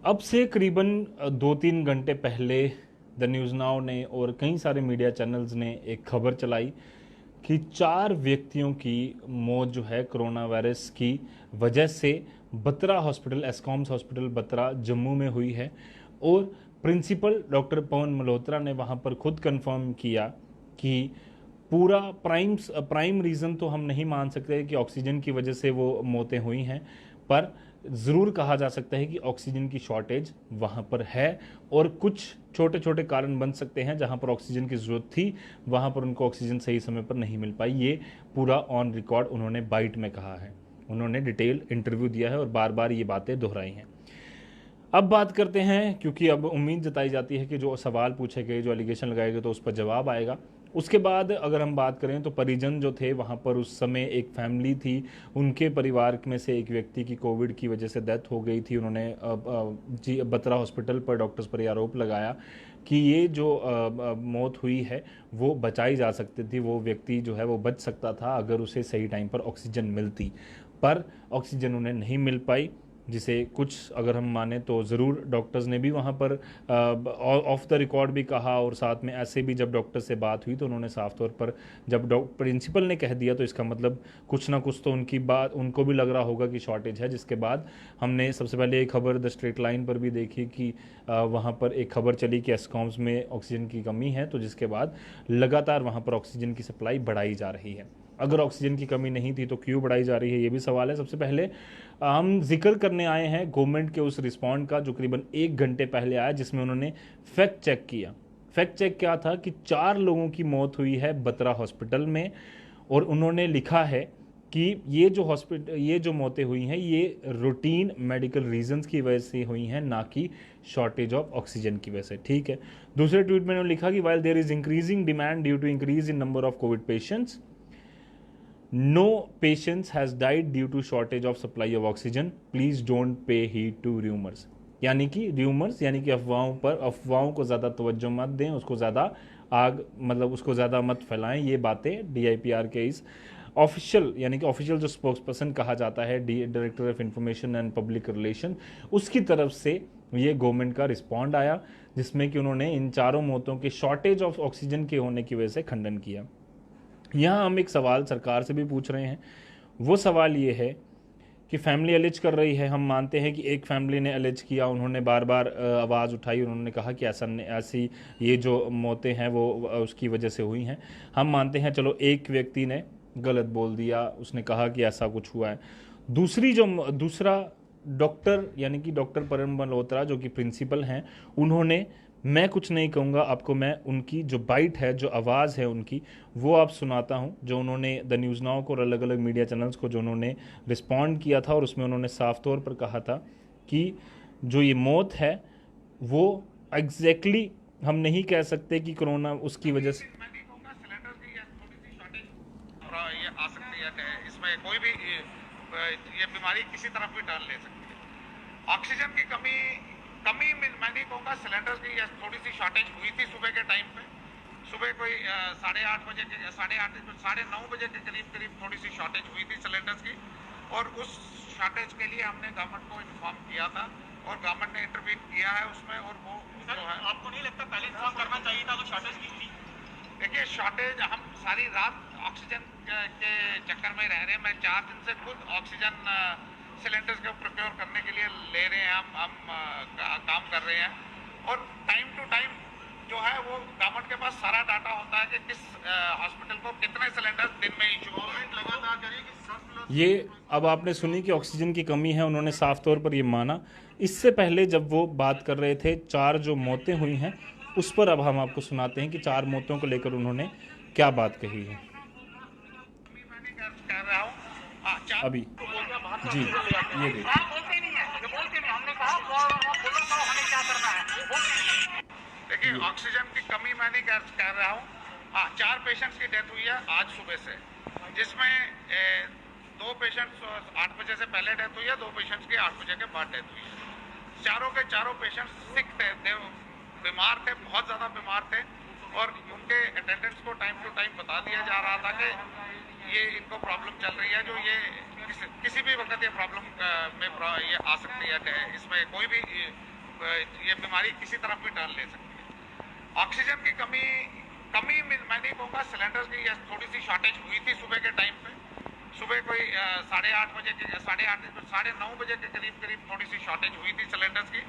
अब से करीबन 2-3 घंटे पहले द न्यूज़ नाउ ने और कई सारे मीडिया चैनल्स ने एक खबर चलाई कि 4 व्यक्तियों की मौत जो है कोरोना वायरस की वजह से बत्रा हॉस्पिटल, एस्कॉम्स हॉस्पिटल बत्रा जम्मू में हुई है। और प्रिंसिपल डॉक्टर पवन मल्होत्रा ने वहाँ पर खुद कंफर्म किया कि पूरा प्राइम रीज़न तो हम नहीं मान सकते कि ऑक्सीजन की वजह से वो मौतें हुई हैं, पर ज़रूर कहा जा सकता है कि ऑक्सीजन की शॉर्टेज वहाँ पर है और कुछ छोटे छोटे कारण बन सकते हैं जहाँ पर ऑक्सीजन की ज़रूरत थी, वहाँ पर उनको ऑक्सीजन सही समय पर नहीं मिल पाई। ये पूरा ऑन रिकॉर्ड उन्होंने बाइट में कहा है, उन्होंने डिटेल इंटरव्यू दिया है और बार बार ये बातें दोहराई हैं। अब बात करते हैं, क्योंकि अब उम्मीद जताई जाती है कि जो सवाल पूछे गए, जो एलिगेशन लगाए गए, तो उस पर जवाब आएगा। उसके बाद अगर हम बात करें तो परिजन जो थे वहाँ पर, उस समय एक फैमिली थी, उनके परिवार में से एक व्यक्ति की कोविड की वजह से डेथ हो गई थी। उन्होंने बत्रा हॉस्पिटल पर डॉक्टर्स पर यह आरोप लगाया कि ये जो मौत हुई है वो बचाई जा सकती थी, वो व्यक्ति जो है वो बच सकता था अगर उसे सही टाइम पर ऑक्सीजन मिलती, पर ऑक्सीजन उन्हें नहीं मिल पाई। जिसे कुछ अगर हम माने तो ज़रूर डॉक्टर्स ने भी वहाँ पर ऑफ द रिकॉर्ड भी कहा, और साथ में ऐसे भी जब डॉक्टर से बात हुई तो उन्होंने साफ तौर पर, जब प्रिंसिपल ने कह दिया तो इसका मतलब कुछ ना कुछ तो उनकी बात उनको भी लग रहा होगा कि शॉर्टेज है। जिसके बाद हमने सबसे पहले एक खबर द स्ट्रेट लाइन पर भी देखी कि वहाँ पर एक खबर चली कि एस्कॉम्स में ऑक्सीजन की कमी है, तो जिसके बाद लगातार वहाँ पर ऑक्सीजन की सप्लाई बढ़ाई जा रही है। अगर ऑक्सीजन की कमी नहीं थी तो क्यों बढ़ाई जा रही है, ये भी सवाल है। सबसे पहले हम जिक्र करने आए हैं गवर्नमेंट के उस रिस्पॉन्ड का जो करीबन 1 घंटे पहले आया, जिसमें उन्होंने फैक्ट चेक किया। फैक्ट चेक क्या था कि 4 लोगों की मौत हुई है बत्रा हॉस्पिटल में, और उन्होंने लिखा है कि ये जो मौतें हुई हैं ये रूटीन मेडिकल रीजंस की वजह से हुई हैं, ना कि शॉर्टेज ऑफ ऑक्सीजन की वजह से। ठीक है। दूसरे ट्वीट में उन्होंने लिखा कि while there is increasing demand due to increase in number of Covid patients, no patients has died due to shortage of supply of oxygen, please don't pay heed to rumors। यानी कि rumours यानी कि अफवाहों को ज़्यादा तवज्जो मत दें, उसको ज़्यादा उसको ज़्यादा मत फैलाएं। ये बातें डीआईपीआर के इस ऑफिशियल यानी कि ऑफिशियल जो स्पोक्स पर्सन कहा जाता है, director of information and public relation, उसकी तरफ से ये गवर्नमेंट का रिस्पॉन्ड आया, जिसमें कि उन्होंने इन 4 मौतों के शॉर्टेज ऑफ ऑक्सीजन के होने की वजह से खंडन किया। यहाँ हम एक सवाल सरकार से भी पूछ रहे हैं। वो सवाल ये है कि फैमिली एलिज कर रही है, हम मानते हैं कि एक फैमिली ने एलिज किया, उन्होंने बार बार आवाज़ उठाई, उन्होंने कहा कि ऐसी ये जो मौतें हैं वो उसकी वजह से हुई हैं। हम मानते हैं, चलो एक व्यक्ति ने गलत बोल दिया, उसने कहा कि ऐसा कुछ हुआ है। दूसरा डॉक्टर यानी कि डॉक्टर पवन मल्होत्रा जो कि प्रिंसिपल हैं, उन्होंने, मैं कुछ नहीं कहूँगा आपको, मैं उनकी जो बाइट है, जो आवाज़ है उनकी, वो आप सुनाता हूँ, जो उन्होंने द न्यूज़ नाउ को और अलग अलग मीडिया चैनल्स को जो उन्होंने रिस्पॉन्ड किया था, और उसमें उन्होंने साफ तौर पर कहा था कि जो ये मौत है वो एग्जैक्टली हम नहीं कह सकते कि कोरोना उसकी वजह से। मैं नहीं कहूँगा सिलेंडर की या थोड़ी सी शॉर्टेज ये आ सकती है, इसमें कोई भी ये बीमारी किसी तरफ भी टर्न ले सकती है। ऑक्सीजन की कमी मैं नहीं कहूँगा सिलेंडर की या थोड़ी सी शॉर्टेज हुई थी सुबह के टाइम पे। सुबह कोई 8:30 बजे के 9:30 बजे के करीब थोड़ी सी शॉर्टेज हुई थी सिलेंडर्स की, और उस शॉर्टेज के लिए हमने गवर्नमेंट को इन्फॉर्म किया था और गवर्नमेंट ने इंटरवीन किया है उसमें। और वो जो है, आपको नहीं लगता पहले इन्फॉर्म करना चाहिए था तो शॉर्टेज की थी? देखिए, शॉर्टेज हम सारी रात ऑक्सीजन के चक्कर में रह रहे हैं। मैं 4 दिन से खुद ऑक्सीजन सिलेंडर्स को प्रोक्योर करने के लिए ले रहे हैं, हम काम कर रहे हैं, और टाइम टू टाइम जो है वो गवर्नमेंट के पास सारा डाटा होता है कि किस हॉस्पिटल को कितने सिलेंडर दिन में इशू हो रहे हैं। लगातार करिए कि सब ये अब आपने सुनी कि ऑक्सीजन की कमी है, उन्होंने साफ तौर पर ये माना। इससे पहले जब वो बात कर रहे थे 4 जो मौतें हुई हैं उस पर अब हम आपको सुनाते हैं कि 4 मौतों को लेकर उन्होंने क्या बात कही है। मैं नहीं कह रहा हूँ अभी जी, ये देखिए। देखिए, ऑक्सीजन की कमी मैं नहीं कह रहा हूँ। 4 पेशेंट्स की डेथ हुई है आज सुबह से, जिसमें 2 पेशेंट्स 8 बजे से पहले डेथ हुई है, 2 पेशेंट्स की 8 बजे के बाद डेथ हुई है। चारों के चारों पेशेंट्स सिक थे, बीमार थे, बहुत ज़्यादा बीमार थे, और उनके अटेंडेंट्स को टाइम टू टाइम बता दिया जा रहा था कि ये इनको प्रॉब्लम चल रही है, जो ये किसी भी वक्त ये प्रॉब्लम में ये आ सकती है। इसमें कोई भी ये बीमारी किसी तरफ भी टर्न ले सकती है। ऑक्सीजन की कमी कमी मैं नहीं कहूँगा, सिलेंडर्स की थोड़ी सी शॉर्टेज हुई थी सुबह के टाइम पे। सुबह कोई 8:30 बजे के 8:30 9:30 बजे के करीब थोड़ी सी शॉर्टेज हुई थी सिलेंडर्स की,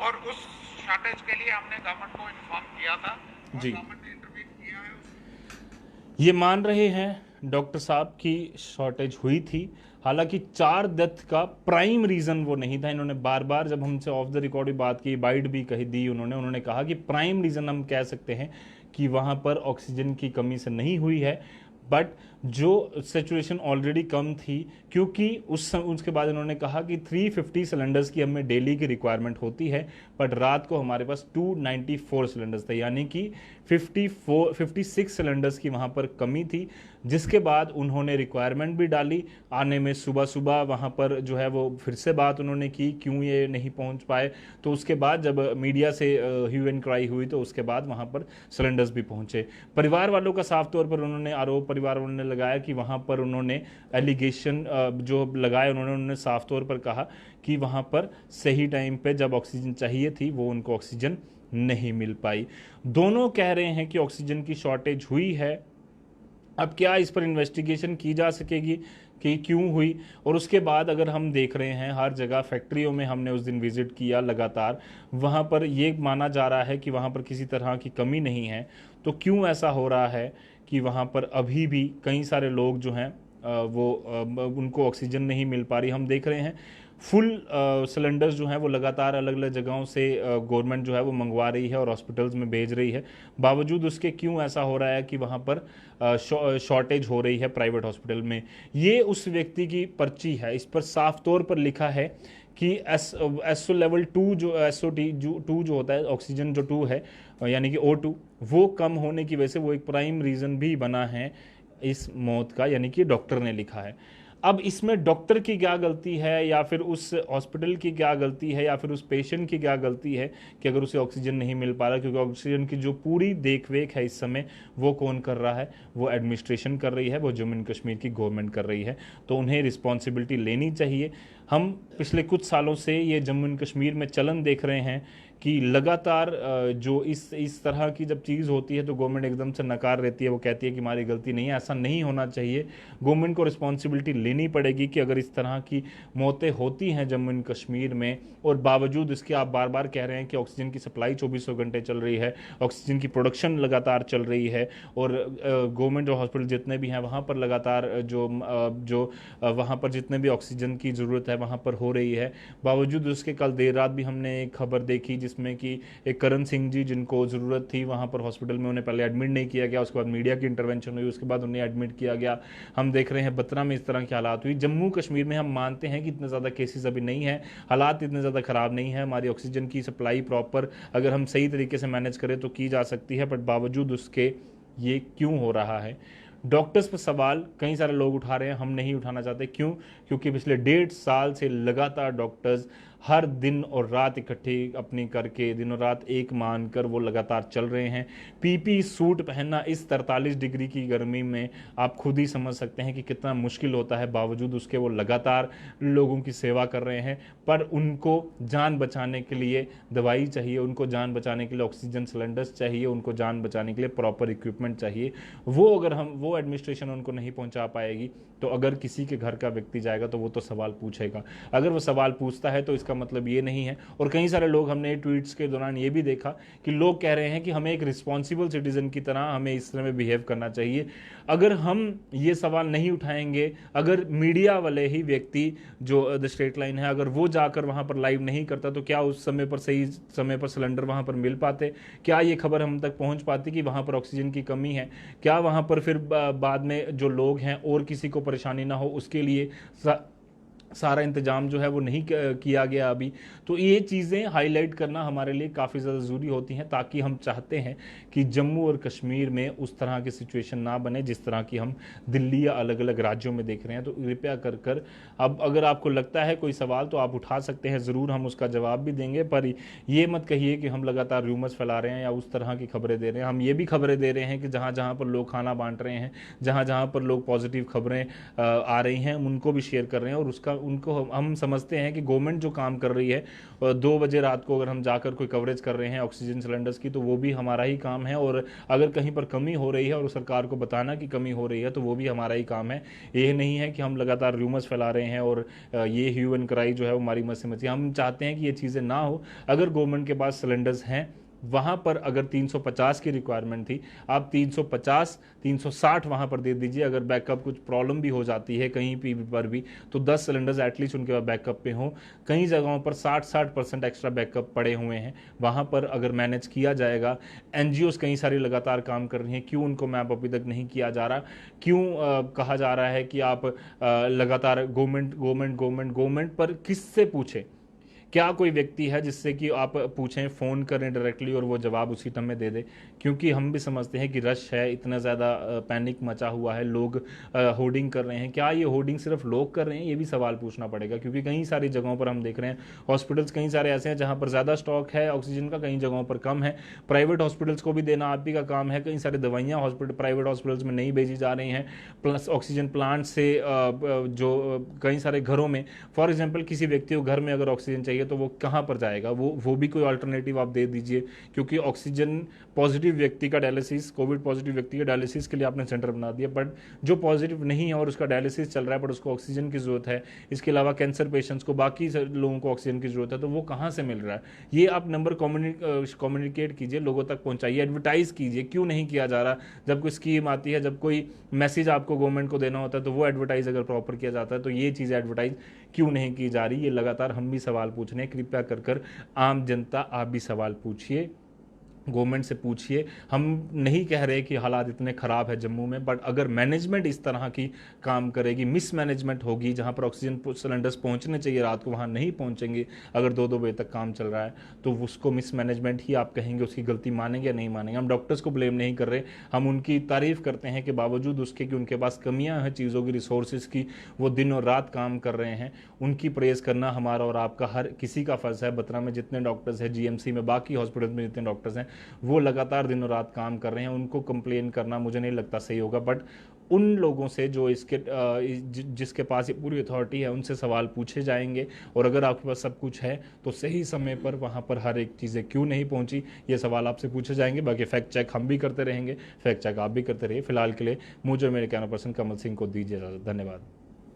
और उस शॉर्टेज के लिए हमने गवर्नमेंट को इन्फॉर्म किया था और जी, गवर्नमेंट ने इंटरवीन किया है। ये मान रहे हैं डॉक्टर साहब की शॉर्टेज हुई थी। हालांकि 4 डेथ का प्राइम रीजन वो नहीं था। इन्होंने बार बार जब हमसे ऑफ द रिकॉर्ड भी बात की, बाइट भी कही दी उन्होंने कहा कि प्राइम रीजन हम कह सकते हैं कि वहां पर ऑक्सीजन की कमी से नहीं हुई है, बट जो सिचुएशन ऑलरेडी कम थी, क्योंकि उसके बाद इन्होंने कहा कि 350 सिलेंडर्स की हमें डेली की रिक्वायरमेंट होती है, बट रात को हमारे पास 294 सिलेंडर्स थे, यानी कि 56 सिलेंडर्स की वहाँ पर कमी थी। जिसके बाद उन्होंने रिक्वायरमेंट भी डाली आने में, सुबह सुबह वहाँ पर जो है वो फिर से बात उन्होंने की क्यों ये नहीं पहुँच पाए। तो उसके बाद जब मीडिया से ह्यू एंड क्राई हुई तो उसके बाद वहाँ पर सिलेंडर्स भी पहुँचे। परिवार वालों का साफ तौर पर उन्होंने आरोप परिवार वालों ने लगाया कि वहाँ पर उन्होंने एलिगेशन जो लगाए, उन्होंने साफ तौर पर कहा कि वहाँ पर सही टाइम पे जब ऑक्सीजन चाहिए थी वो उनको ऑक्सीजन नहीं मिल पाई। दोनों कह रहे हैं कि ऑक्सीजन की शॉर्टेज हुई है। अब क्या इस पर इन्वेस्टिगेशन की जा सकेगी कि क्यों हुई? और उसके बाद अगर हम देख रहे हैं हर जगह फैक्ट्रियों में हमने उस दिन विजिट किया लगातार, वहाँ पर ये माना जा रहा है कि वहाँ पर किसी तरह की कमी नहीं है। तो क्यों ऐसा हो रहा है कि वहाँ पर अभी भी कई सारे लोग जो हैं उनको ऑक्सीजन नहीं मिल पा रही? हम देख रहे हैं फुल सिलेंडर्स जो हैं वो लगातार अलग अलग जगहों से गवर्नमेंट जो है वो मंगवा रही है और हॉस्पिटल्स में भेज रही है। बावजूद उसके क्यों ऐसा हो रहा है कि वहाँ पर शॉर्टेज हो रही है प्राइवेट हॉस्पिटल में? ये उस व्यक्ति की पर्ची है, इस पर साफ तौर पर लिखा है कि एसओ लेवल 2 जो एसओटी जो 2 जो होता है, ऑक्सीजन जो 2 है यानी कि O2, वो कम होने की वजह से वो एक प्राइम रीज़न भी बना है इस मौत का, यानी कि डॉक्टर ने लिखा है। अब इसमें डॉक्टर की क्या गलती है, या फिर उस हॉस्पिटल की क्या गलती है, या फिर उस पेशेंट की क्या गलती है कि अगर उसे ऑक्सीजन नहीं मिल पा रहा? क्योंकि ऑक्सीजन की जो पूरी देखरेख है इस समय वो कौन कर रहा है? वो एडमिनिस्ट्रेशन कर रही है, वो जम्मू एंड कश्मीर की गवर्नमेंट कर रही है। तो उन्हें रिस्पॉन्सिबिलिटी लेनी चाहिए। हम पिछले कुछ सालों से ये जम्मू एंड कश्मीर में चलन देख रहे हैं कि लगातार जो इस तरह की जब चीज़ होती है तो गवर्नमेंट एकदम से नकार देती है, वो कहती है कि हमारी गलती नहीं है। ऐसा नहीं होना चाहिए। गवर्नमेंट को रिस्पॉन्सिबिलिटी लेनी पड़ेगी कि अगर इस तरह की मौतें होती हैं जम्मू एंड कश्मीर में, और बावजूद इसके आप बार बार कह रहे हैं कि ऑक्सीजन की सप्लाई 2400 घंटे चल रही है, ऑक्सीजन की प्रोडक्शन लगातार चल रही है, और गवर्नमेंट जो हॉस्पिटल जितने भी हैं वहाँ पर लगातार वहाँ पर जितने भी ऑक्सीजन की ज़रूरत है वहाँ पर हो रही है। बावजूद उसके कल देर रात भी हमने एक खबर देखी जिसमें कि एक करण सिंह जी जिनको ज़रूरत थी वहाँ पर हॉस्पिटल में, उन्हें पहले एडमिट नहीं किया गया, उसके बाद मीडिया की इंटरवेंशन हुई, उसके बाद उन्हें एडमिट किया गया। हम देख रहे हैं बत्रा में इस तरह की हालात हुई। जम्मू कश्मीर में हम मानते हैं कि इतने ज़्यादा केसेस अभी नहीं है, हालात इतने ज़्यादा ख़राब नहीं है, हमारी ऑक्सीजन की सप्लाई प्रॉपर अगर हम सही तरीके से मैनेज करें तो की जा सकती है, बट बावजूद उसके ये क्यों हो रहा है? डॉक्टर्स पर सवाल कई सारे लोग उठा रहे हैं, हम नहीं उठाना चाहते। क्यों? क्योंकि पिछले 1.5 साल से लगातार डॉक्टर्स हर दिन और रात इकट्ठी अपनी करके दिनों रात एक मानकर वो लगातार चल रहे हैं। पीपी सूट पहनना इस 43 डिग्री की गर्मी में आप खुद ही समझ सकते हैं कि कितना मुश्किल होता है। बावजूद उसके वो लगातार लोगों की सेवा कर रहे हैं, पर उनको जान बचाने के लिए दवाई चाहिए, उनको जान बचाने के लिए ऑक्सीजन सिलेंडर्स चाहिए, उनको जान बचाने के लिए प्रॉपर इक्विपमेंट चाहिए। वो अगर वो एडमिनिस्ट्रेशन उनको नहीं पहुंचा पाएगी तो अगर किसी के घर का व्यक्ति जाएगा तो वो तो सवाल पूछेगा। अगर वो सवाल पूछता है तो इसका मतलब ये नहीं है, और कई सारे लोग हमने ट्वीट्स के दौरान ये भी देखा कि लोग कह रहे हैं कि हमें एक रिस्पॉन्सिबल सिटीजन की तरह हमें इस तरह में बिहेव करना चाहिए। अगर हम ये सवाल नहीं उठाएंगे, अगर मीडिया वाले ही व्यक्ति जो द स्ट्रेट लाइन है अगर वो जाकर वहाँ पर लाइव नहीं करता तो क्या उस समय पर सही समय पर सिलेंडर वहाँ पर मिल पाते? क्या ये खबर हम तक पहुँच पाती कि वहाँ पर ऑक्सीजन की कमी है? क्या वहाँ पर फिर बाद में जो लोग हैं और किसी को परेशानी ना हो उसके लिए सारा इंतजाम जो है वो नहीं किया गया अभी? तो ये चीज़ें हाईलाइट करना हमारे लिए काफ़ी ज़्यादा ज़रूरी होती हैं, ताकि हम चाहते हैं कि जम्मू और कश्मीर में उस तरह की सिचुएशन ना बने जिस तरह की हम दिल्ली या अलग अलग राज्यों में देख रहे हैं। तो कृपया कर कर अब अगर आपको लगता है कोई सवाल तो आप उठा सकते हैं, ज़रूर हम उसका जवाब भी देंगे, पर ये मत कहिए कि हम लगातार रूमर्स फैला रहे हैं या उस तरह की खबरें दे रहे हैं। हम ये भी खबरें दे रहे हैं कि जहाँ जहाँ पर लोग खाना बांट रहे हैं, जहाँ जहाँ पर लोग पॉजिटिव खबरें आ रही हैं उनको भी शेयर कर रहे हैं, और उसका उनको हम समझते हैं कि गवर्नमेंट जो काम कर रही है 2 बजे रात को अगर हम जाकर कोई कवरेज कर रहे हैं ऑक्सीजन सिलेंडर्स की, तो वो भी हमारा ही काम है। और अगर कहीं पर कमी हो रही है और सरकार को बताना कि कमी हो रही है, तो वो भी हमारा ही काम है। ये नहीं है कि हम लगातार रूमर्स फैला रहे हैं और ये ह्यू एंड क्राई जो है वो हमारी मत से मची। हम चाहते हैं कि ये चीज़ें ना हो। अगर गवर्नमेंट के पास सिलेंडर्स हैं, वहाँ पर अगर 350 की रिक्वायरमेंट थी, आप 350 360 वहाँ पर दे दीजिए। अगर बैकअप कुछ प्रॉब्लम भी हो जाती है कहीं पर भी, तो 10 सिलेंडर्स एटलीस्ट उनके पास बैकअप पे हों। कई जगहों पर 60% एक्स्ट्रा बैकअप पड़े हुए हैं, वहाँ पर अगर मैनेज किया जाएगा। एनजीओज कई सारी लगातार काम कर रही हैं, क्यों उनको मैप अभी तक नहीं किया जा रहा? क्यों कहा जा रहा है कि आप लगातार गवर्नमेंट पर किससे पूछें? क्या कोई व्यक्ति है जिससे कि आप पूछें, फ़ोन करें डायरेक्टली और वो जवाब उसी टाइम में दे दे? क्योंकि हम भी समझते हैं कि रश है, इतना ज़्यादा पैनिक मचा हुआ है, लोग होर्डिंग कर रहे हैं। क्या ये होर्डिंग सिर्फ लोग कर रहे हैं? ये भी सवाल पूछना पड़ेगा, क्योंकि कई सारी जगहों पर हम देख रहे हैं हॉस्पिटल्स कई सारे ऐसे हैं जहाँ पर ज़्यादा स्टॉक है ऑक्सीजन का, कई जगहों पर कम है। प्राइवेट हॉस्पिटल्स को भी देना आप ही का काम है। कई सारी दवाइयाँ प्राइवेट हॉस्पिटल्स में नहीं भेजी जा रही हैं। प्लस ऑक्सीजन प्लांट से जो कई सारे घरों में, फॉर एग्जाम्पल किसी व्यक्ति को घर में अगर ऑक्सीजन चाहिए तो वो कहाँ पर जाएगा? वो भी कोई अल्टरनेटिव आप दे दीजिए, क्योंकि ऑक्सीजन पॉजिटिव व्यक्ति का डायलिसिस, कोविड पॉजिटिव व्यक्ति का डायलिसिस के लिए आपने सेंटर बना दिया, बट जो पॉजिटिव नहीं है और उसका डायलिसिस चल रहा है बट उसको ऑक्सीजन की जरूरत है, इसके अलावा कैंसर पेशेंट्स को, बाकी लोगों को ऑक्सीजन की जरूरत है, तो वो कहाँ से मिल रहा है? ये आप नंबर कम्युनिकेट कीजिए, लोगों तक पहुंचाइए, एडवर्टाइज कीजिए। क्यों नहीं किया जा रहा? जब कोई स्कीम आती है, जब कोई मैसेज आपको गवर्नमेंट को देना होता है, तो वो एडवर्टाइज अगर प्रॉपर किया जाता है, तो ये चीज़ एडवर्टाइज क्यों नहीं की जा रही? ये लगातार हम भी सवाल पूछ रहे हैं। कृपया कर आम जनता आप भी सवाल पूछिए, गवर्नमेंट से पूछिए। हम नहीं कह रहे कि हालात इतने ख़राब है जम्मू में, बट अगर मैनेजमेंट इस तरह की काम करेगी, मिसमैनेजमेंट होगी, जहां पर ऑक्सीजन सिलेंडर्स पहुंचने चाहिए रात को वहां नहीं पहुंचेंगे, अगर 2-2 बजे तक काम चल रहा है, तो उसको मिसमैनेजमेंट ही आप कहेंगे। उसकी गलती मानेंगे या नहीं मानेंगे? हम डॉक्टर्स को ब्लेम नहीं कर रहे, हम उनकी तारीफ़ करते हैं कि बावजूद उसके कि उनके पास कमियाँ हैं चीज़ों की, रिसोर्सेज की, वो दिन और रात काम कर रहे हैं। उनकी प्रेज़ करना हमारा और आपका हर किसी का फ़र्ज़ है। बत्रा में जितने डॉक्टर्स हैं, जीएमसी में, बाकी हॉस्पिटल में जितने डॉक्टर्स हैं, वो लगातार दिनों रात काम कर रहे हैं। उनको कंप्लेन करना मुझे नहीं लगता सही होगा, बट उन लोगों से जो जिसके पास ये पूरी अथॉरिटी है, उनसे सवाल पूछे जाएंगे। और अगर आपके पास सब कुछ है तो सही समय पर वहाँ पर हर एक चीज़ें क्यों नहीं पहुँची, ये सवाल आपसे पूछे जाएंगे। बाकी फैक्ट चेक हम भी करते रहेंगे, फैक्ट चेक आप भी करते रहिए। फिलहाल के लिए मुझे मेरे कैमरा पर्सन कमल सिंह को दीजिए इजाज़त। धन्यवाद।